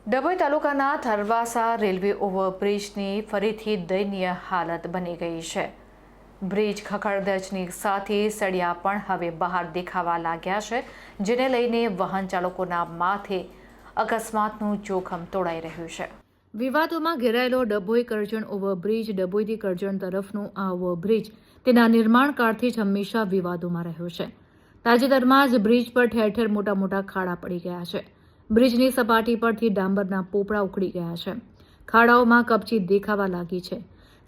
ડભોઈ તાલુકાના થરવાસા રેલવે ઓવરબ્રિજની ફરીથી દયનીય હાલત બની ગઈ છે. બ્રિજ ખખડધજની સાથે સળિયા પણ હવે બહાર દેખાવા લાગ્યા છે, જેને લઈને વાહન ચાલકોના માથે અકસ્માતનું જોખમ તોડાઈ રહ્યું છે. વિવાદોમાં ઘેરાયેલો ડભોઈ કરજણ ઓવરબ્રિજ ડભોઈથી કરજણ તરફનું આ ઓવરબ્રિજ તેના નિર્માણકાળથી જ હંમેશા વિવાદોમાં રહ્યો છે. તાજેતરમાં જ બ્રિજ પર ઠેર ઠેર મોટા મોટા ખાડા પડી ગયા છે. બ્રિજની સપાટી પરથી ડાંબરના પોપડા ઉખડી ગયા છે. ખાડાઓમાં કપચી દેખાવા લાગી છે.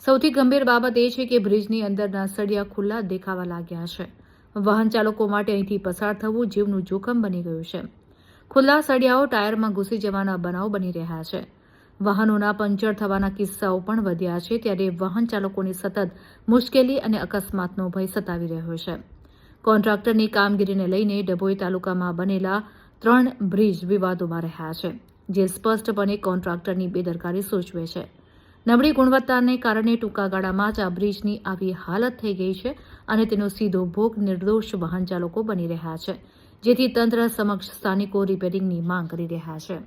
સૌથી ગંભીર બાબત એ છે કે બ્રિજની અંદરના સળિયા ખુલ્લા દેખાવા લાગ્યા છે. વાહન ચાલકો માટે અહીંથી પસાર થવું જીવનું જોખમ બની ગયું છે. ખુલ્લા સળિયાઓ ટાયરમાં ઘૂસી જવાના બનાવ બની રહ્યા છે. વાહનોના પંચર થવાના કિસ્સાઓ પણ વધ્યા છે, ત્યારે વાહન ચાલકોની સતત મુશ્કેલી અને અકસ્માતનો ભય સતાવી રહ્યો છે. કોન્ટ્રાક્ટરની કામગીરીને લઈને ડભોઈ તાલુકામાં બનેલા 3 બ્રિજ વિવાદોમાં રહ્યા છે, જે સ્પષ્ટપણે કોન્ટ્રાક્ટરની બેદરકારી સૂચવે છે. નબળી ગુણવત્તાને કારણે ટૂંકા ગાળામાં જ આ બ્રિજની આવી હાલત થઈ ગઈ છે અને તેનો સીધો ભોગ નિર્દોષ વાહન ચાલકો બની રહ્યા છે, જેથી તંત્ર સમક્ષ સ્થાનિકો રિપેરિંગની માંગ કરી રહ્યા છે.